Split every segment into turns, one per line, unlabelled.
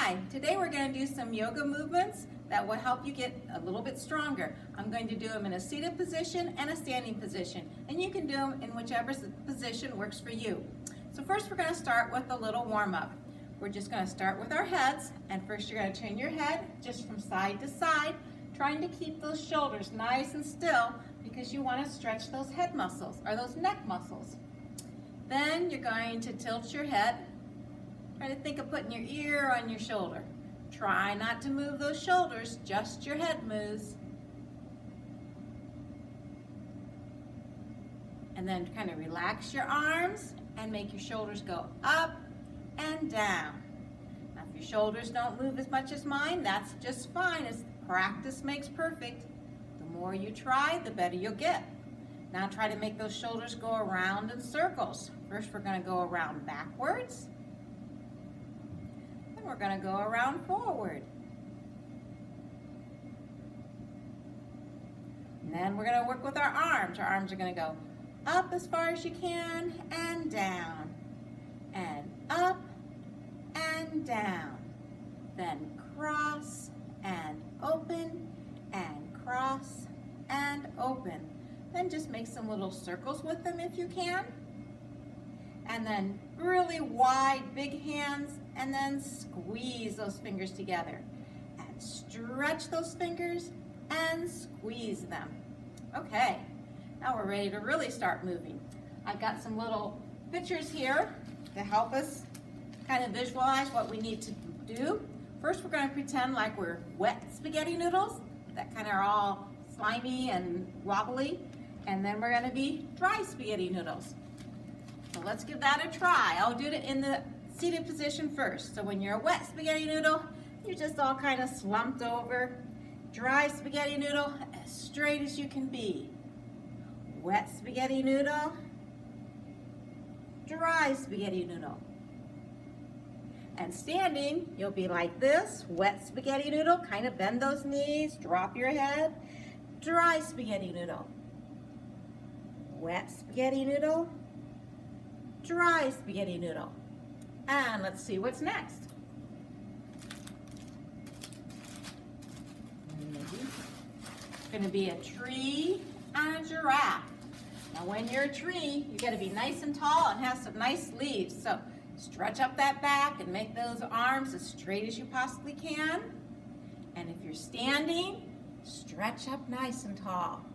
Hi, today we're going to do some yoga movements that will help you get a little bit stronger. I'm going to do them in a seated position and a standing position, and you can do them in whichever position works for you. So first we're going to start with a little warm-up. We're just going to start with our heads, and first you're going to turn your head just from side to side, trying to keep those shoulders nice and still because you want to stretch those head muscles or those neck muscles. Then you're going to tilt your head. Try to think of putting your ear on your shoulder. Try not to move those shoulders, just your head moves. And then kind of relax your arms and make your shoulders go up and down. Now if your shoulders don't move as much as mine, that's just fine. As practice makes perfect. The more you try, the better you'll get. Now try to make those shoulders go around in circles. First we're going to go around backwards. Then we're going to go around forward. And then we're going to work with our arms. Our arms are going to go up as far as you can and down. And up and down. Then cross and open and cross and open. Then just make some little circles with them if you can. And then really wide, big hands, and then squeeze those fingers together. And stretch those fingers and squeeze them. Okay, now we're ready to really start moving. I've got some little pictures here to help us kind of visualize what we need to do. First, we're going to pretend like we're wet spaghetti noodles that kind of are all slimy and wobbly. And then we're going to be dry spaghetti noodles. So let's give that a try. I'll do it in the seated position first. So when you're a wet spaghetti noodle, you're just all kind of slumped over. Dry spaghetti noodle, as straight as you can be. Wet spaghetti noodle, dry spaghetti noodle. And standing, you'll be like this, wet spaghetti noodle, kind of bend those knees, drop your head. Dry spaghetti noodle. Wet spaghetti noodle, dry spaghetti noodle. And let's see what's next. It's going to be a tree and a giraffe. Now when you're a tree, you got to be nice and tall and have some nice leaves. So stretch up that back and make those arms as straight as you possibly can. And if you're standing, stretch up nice and tall.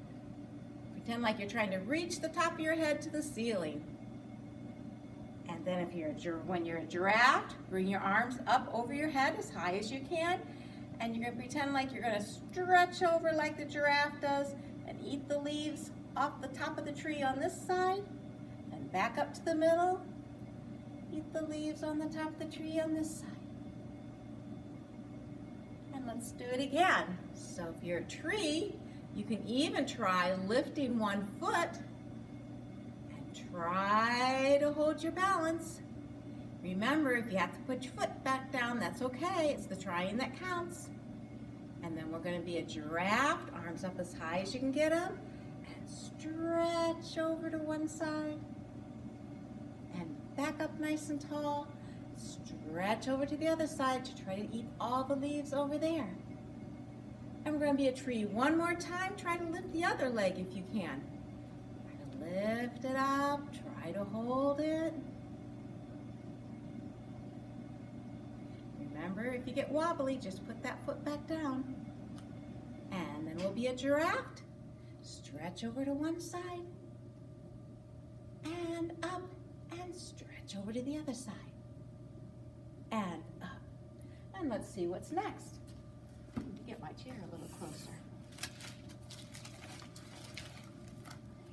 Pretend like you're trying to reach the top of your head to the ceiling. And then when you're a giraffe, bring your arms up over your head as high as you can. And you're going to pretend like you're going to stretch over like the giraffe does and eat the leaves off the top of the tree on this side. And back up to the middle. Eat the leaves on the top of the tree on this side. And let's do it again. So if you're a tree, you can even try lifting one foot and try to hold your balance. Remember, if you have to put your foot back down, that's okay. It's the trying that counts. And then we're going to be a giraffe, arms up as high as you can get them, and stretch over to one side. And back up nice and tall. Stretch over to the other side to try to eat all the leaves over there. And we're going to be a tree one more time. Try to lift the other leg if you can. Try to lift it up. Try to hold it. Remember, if you get wobbly, just put that foot back down. And then we'll be a giraffe. Stretch over to one side. And up. And stretch over to the other side. And up. And let's see what's next. Get my chair a little closer.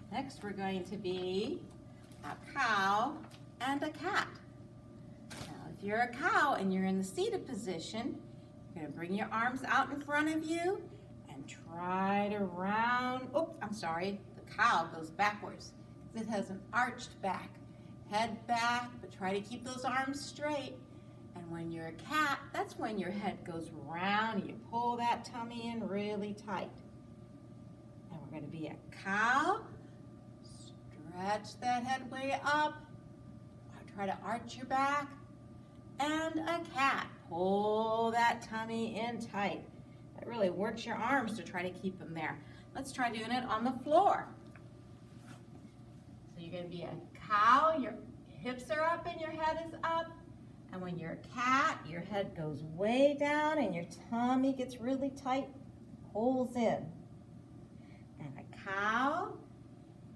Next we're going to be a cow and a cat. Now if you're a cow and you're in the seated position, you're going to bring your arms out in front of you and try to round, the cow goes backwards. It has an arched back. Head back, but try to keep those arms straight. And when you're a cat, that's when your head goes round and you pull that tummy in really tight. And we're going to be a cow. Stretch that head way up. Try to arch your back. And and a cat. Pull that tummy in tight. That really works your arms to try to keep them there. Let's try doing it on the floor. So you're going to be a cow, your hips are up and your head is up. And when you're a cat, your head goes way down and your tummy gets really tight, pulls in. And a cow,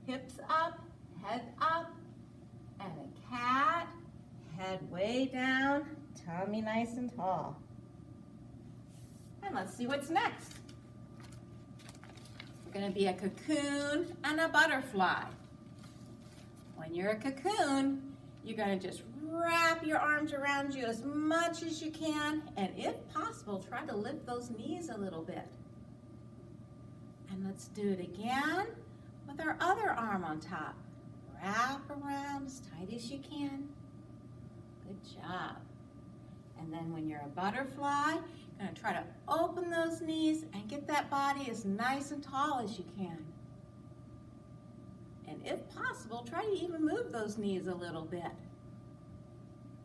hips up, head up. And a cat, head way down, tummy nice and tall. And let's see what's next. We're going to be a cocoon and a butterfly. When you're a cocoon, you're going to just wrap your arms around you as much as you can, and if possible, try to lift those knees a little bit. And let's do it again with our other arm on top. Wrap around as tight as you can. Good job. And then when you're a butterfly, you're going to try to open those knees and get that body as nice and tall as you can. And if possible, try to even move those knees a little bit.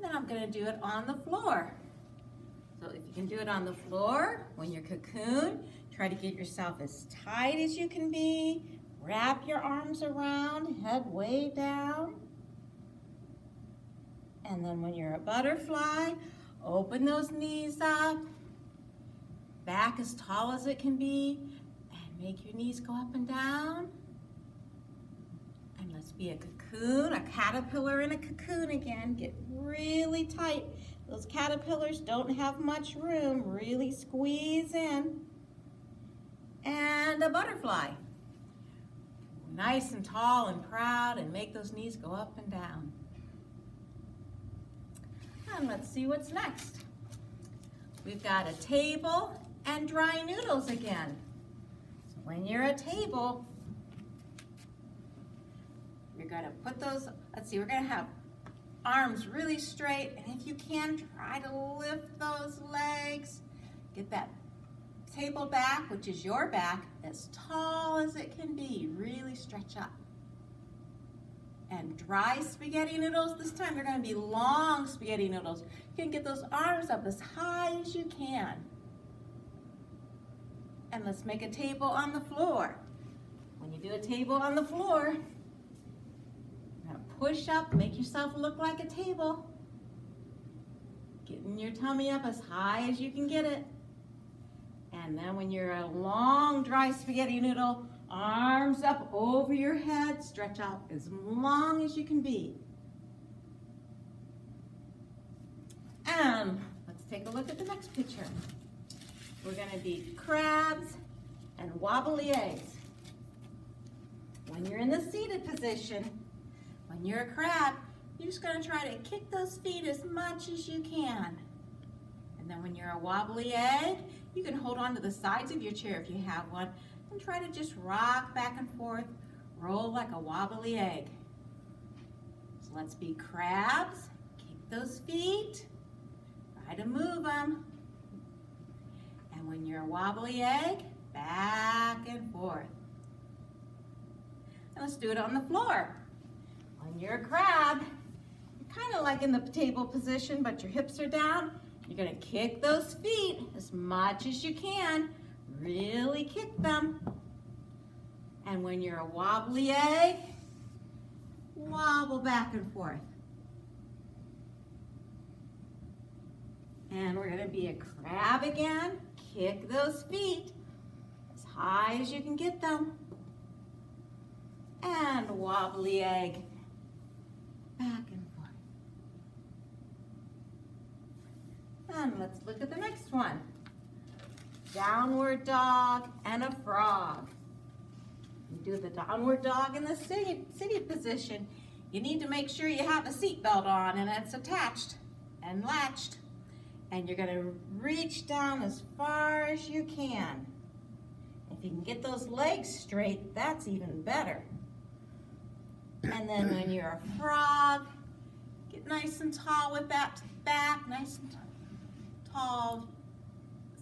Then I'm going to do it on the floor. So if you can do it on the floor, when you're cocoon, try to get yourself as tight as you can be. Wrap your arms around, head way down. And then when you're a butterfly, open those knees up. Back as tall as it can be. And make your knees go up and down. And let's be a cocoon, a caterpillar in a cocoon again. Get really tight. Those caterpillars don't have much room. Really squeeze in. And a butterfly. Nice and tall and proud, and make those knees go up and down. And let's see what's next. We've got a table and dry noodles again. So when you're a table, you're going to put those, let's see, we're going to have arms really straight, and if you can, try to lift those legs. Get that table back, which is your back, as tall as it can be. Really stretch up. And dry spaghetti noodles, this time they're going to be long spaghetti noodles. You can get those arms up as high as you can. And let's make a table on the floor. When you do a table on the floor, you're going to push up, make yourself look like a table. Getting your tummy up as high as you can get it. And then when you're a long dry spaghetti noodle, arms up over your head, stretch out as long as you can be. And let's take a look at the next picture. We're going to be crabs and wobbly eggs. When you're in the seated position, when you're a crab, you're just going to try to kick those feet as much as you can. And then when you're a wobbly egg, you can hold on to the sides of your chair if you have one and try to just rock back and forth, roll like a wobbly egg. So let's be crabs, kick those feet, try to move them. And when you're a wobbly egg, back and forth. And let's do it on the floor. When you're a crab, you're kind of like in the table position, but your hips are down. You're going to kick those feet as much as you can. Really kick them. And when you're a wobbly egg, wobble back and forth. And we're going to be a crab again. Kick those feet as high as you can get them. And wobbly egg. Back and forth. And let's look at the next one. Downward dog and a frog. You do the downward dog in the seated position. You need to make sure you have a seatbelt on and it's attached and latched. And you're going to reach down as far as you can. If you can get those legs straight, that's even better. And then when you're a frog, get nice and tall with that back, nice and tall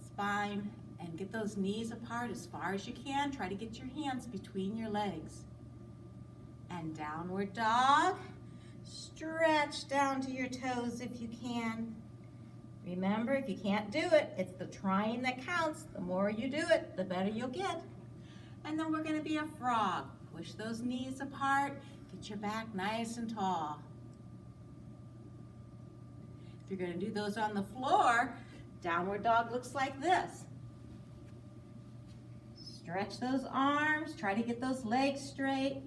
spine, and get those knees apart as far as you can. Try to get your hands between your legs. And downward dog, stretch down to your toes if you can. Remember, if you can't do it, it's the trying that counts. The more you do it, the better you'll get. And then we're gonna be a frog. Push those knees apart, get your back nice and tall. If you're gonna do those on the floor, downward dog looks like this. Stretch those arms, try to get those legs straight.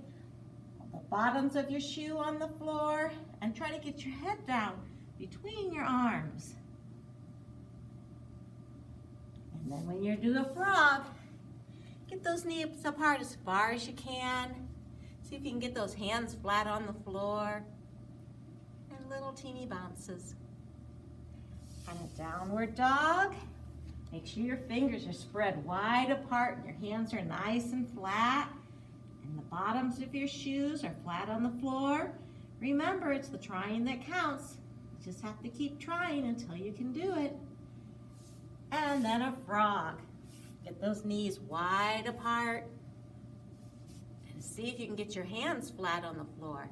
The bottoms of your shoe on the floor, and try to get your head down between your arms. And then when you do a frog, get those knees apart as far as you can. See if you can get those hands flat on the floor. And little teeny bounces. And a downward dog. Make sure your fingers are spread wide apart and your hands are nice and flat. And the bottoms of your shoes are flat on the floor. Remember, it's the trying that counts. You just have to keep trying until you can do it. And then a frog. Get those knees wide apart. And see if you can get your hands flat on the floor.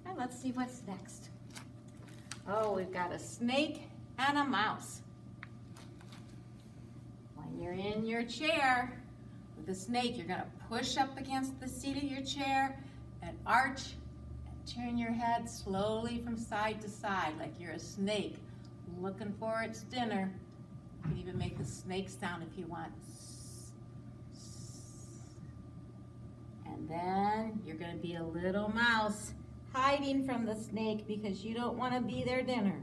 And let's see what's next. Oh, we've got a snake and a mouse. When you're in your chair with the snake, you're gonna push up against the seat of your chair and arch and turn your head slowly from side to side like you're a snake looking for its dinner. You can even make the snake sound if you want. And then you're gonna be a little mouse hiding from the snake because you don't want to be their dinner.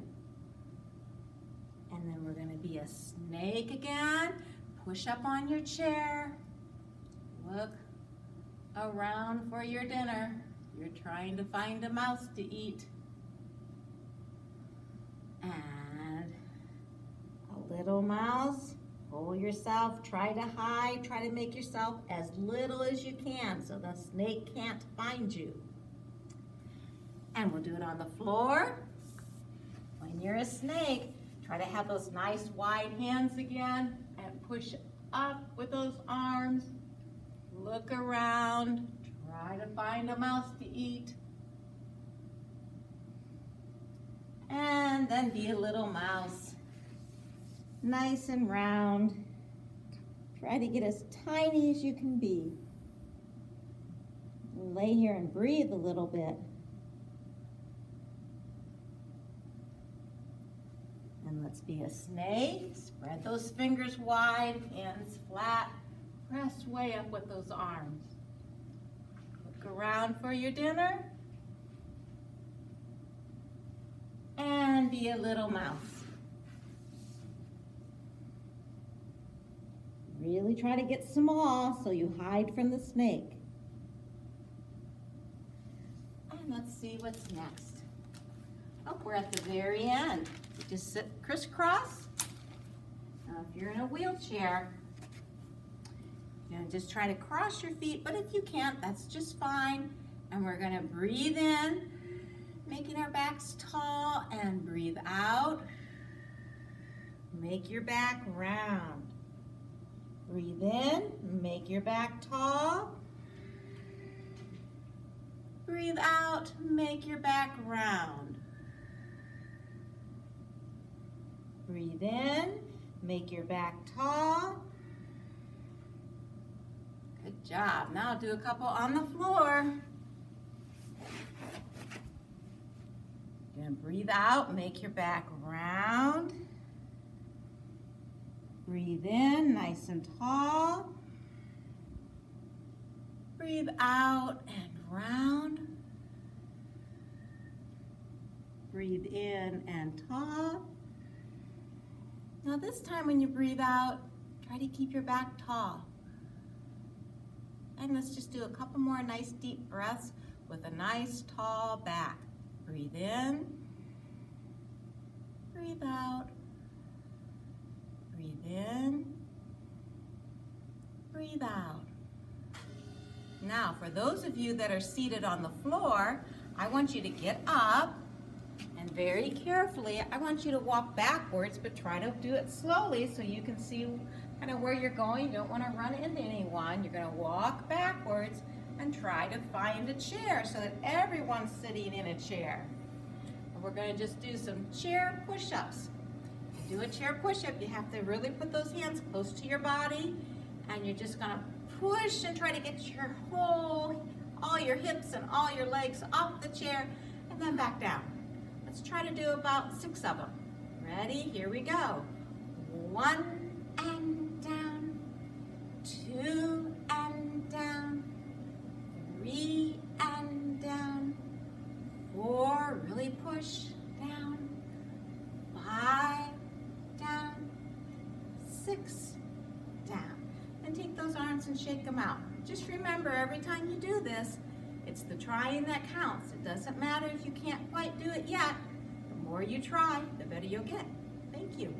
And then we're going to be a snake again. Push up on your chair. Look around for your dinner. You're trying to find a mouse to eat. And a little mouse. Hold yourself. Try to hide. Try to make yourself as little as you can so the snake can't find you. And we'll do it on the floor. When you're a snake, try to have those nice wide hands again and push up with those arms. Look around. Try to find a mouse to eat. And then be a little mouse. Nice and round. Try to get as tiny as you can be. Lay here and breathe a little bit. And let's be a snake. Spread those fingers wide, hands flat. Press way up with those arms. Look around for your dinner. And be a little mouse. Really try to get small so you hide from the snake. And let's see what's next. Oh, we're at the very end. You just sit crisscross. Now, if you're in a wheelchair, you're gonna just try to cross your feet, but if you can't, that's just fine. And we're gonna breathe in, making our backs tall, and breathe out. Make your back round. Breathe in, make your back tall. Breathe out, make your back round. Breathe in, make your back tall. Good job. Now do a couple on the floor. You're gonna breathe out, make your back round. Breathe in, nice and tall. Breathe out and round. Breathe in and tall. Now this time when you breathe out, try to keep your back tall. And let's just do a couple more nice deep breaths with a nice tall back. Breathe in, breathe out, breathe in, breathe out. Now for those of you that are seated on the floor, I want you to get up. And very carefully, I want you to walk backwards, but try to do it slowly so you can see kind of where you're going. You don't want to run into anyone. You're going to walk backwards and try to find a chair so that everyone's sitting in a chair. And we're going to just do some chair push-ups. To do a chair push-up, you have to really put those hands close to your body, and you're just going to push and try to get your all your hips and all your legs off the chair, and then back down. Let's try to do about 6 of them. Ready? Here we go. 1 and down, 2 and down, 3 and down, 4, really push, down, 5, down, 6, down. Then take those arms and shake them out. Just remember, every time you do this, it's the trying that counts. It doesn't matter if you can't quite do it yet. The more you try, the better you'll get. Thank you.